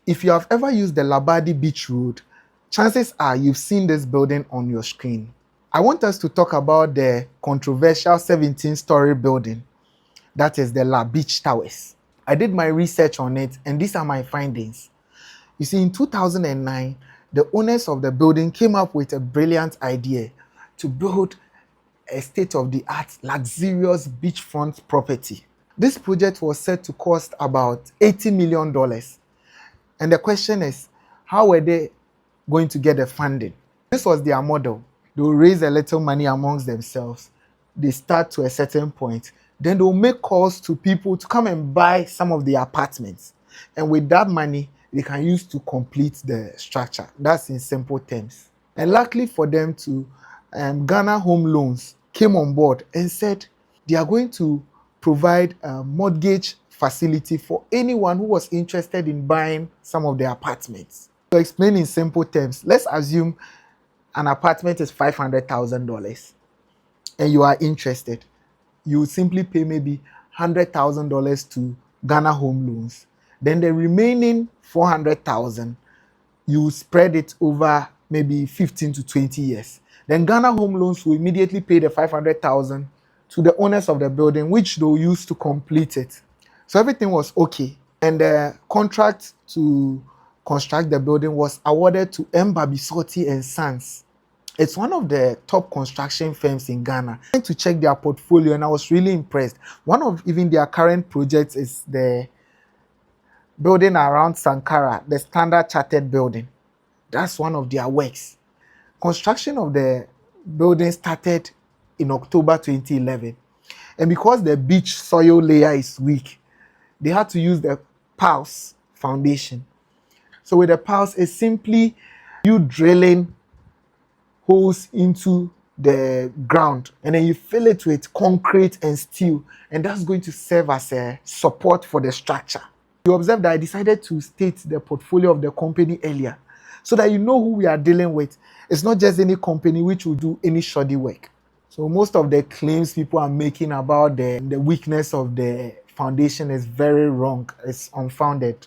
If you have ever used the Labadi Beach Road, chances are you've seen this building on your screen. I want us to talk about the controversial 17-story building, that is the La Beach Towers. I did my research on it, and these are my findings. You see, in 2009, the owners of the building came up with a brilliant idea to build a state-of-the-art, luxurious beachfront property. This project was set to cost about $80 million. And the question is, how were they going to get the funding? This was their model. They will raise a little money amongst themselves. They start to a certain point. Then they'll make calls to people to come and buy some of the apartments. And with that money, they can use to complete the structure. That's in simple terms. And luckily for them too, Ghana Home Loans came on board and said they are going to provide a mortgage facility for anyone who was interested in buying some of the apartments. To explain in simple terms, let's assume an apartment is $500,000 and you are interested. You simply pay maybe $100,000 to Ghana Home Loans. Then the remaining $400,000, you spread it over maybe 15 to 20 years. Then Ghana Home Loans will immediately pay the $500,000 to the owners of the building, which they'll use to complete it. So everything was okay. And the contract to construct the building was awarded to M. Babisotti and Sons. It's one of the top construction firms in Ghana. I went to check their portfolio and I was really impressed. One of even their current projects is the building around Sankara, the Standard Chartered building. That's one of their works. Construction of the building started in October 2011. And because the beach soil layer is weak, they had to use the piles foundation. So with the piles, it's simply you drilling holes into the ground and then you fill it with concrete and steel, and that's going to serve as a support for the structure. You observe that I decided to state the portfolio of the company earlier so that you know who we are dealing with. It's not just any company which will do any shoddy work. So most of the claims people are making about the weakness of the foundation is very wrong. It's unfounded.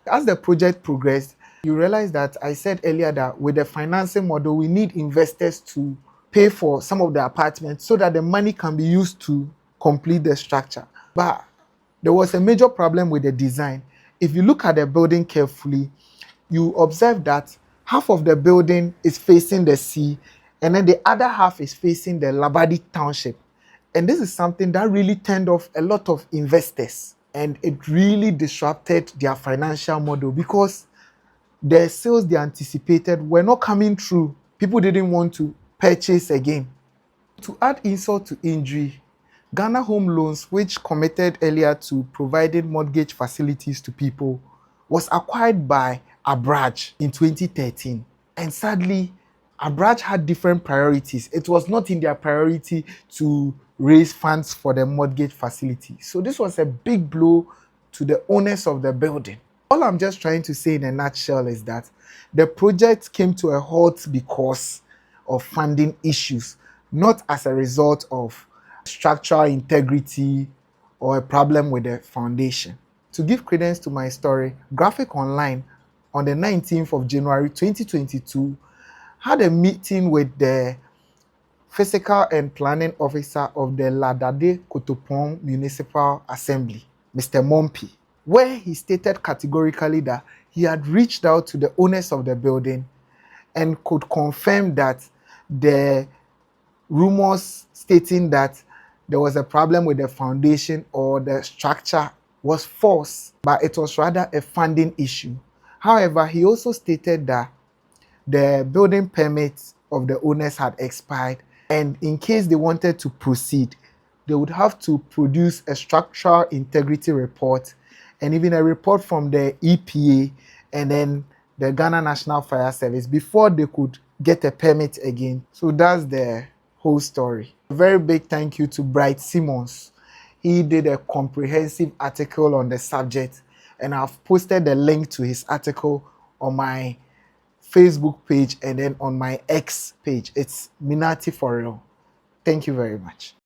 As the project progressed, you realize that I said earlier that with the financing model, we need investors to pay for some of the apartments so that the money can be used to complete the structure. But there was a major problem with the design. If you look at the building carefully, you observe that half of the building is facing the sea, and then the other half is facing the Labadi township. And this is something that really turned off a lot of investors. And it really disrupted their financial model because the sales they anticipated were not coming through. People didn't want to purchase again. To add insult to injury, Ghana Home Loans, which committed earlier to providing mortgage facilities to people, was acquired by Abruptly in 2013. And sadly, Abruptly had different priorities. It was not in their priority to raise funds for the mortgage facility. So this was a big blow to the owners of the building. All I'm just trying to say in a nutshell is that the project came to a halt because of funding issues, not as a result of structural integrity or a problem with the foundation. To give credence to my story, Graphic Online on the 19th of January 2022 had a meeting with the Physical and Planning Officer of the Ladade Kotopon Municipal Assembly, Mr. Mompi, where he stated categorically that he had reached out to the owners of the building and could confirm that the rumors stating that there was a problem with the foundation or the structure was false, but it was rather a funding issue. However, he also stated that the building permits of the owners had expired, and in case they wanted to proceed, they would have to produce a structural integrity report and even a report from the EPA and then the Ghana National Fire Service before they could get a permit again. So that's the whole story. A very big thank you to Bright Simmons. He did a comprehensive article on the subject, and I've posted the link to his article on my Facebook page and then on my X page. It's Minati for real. Thank you very much.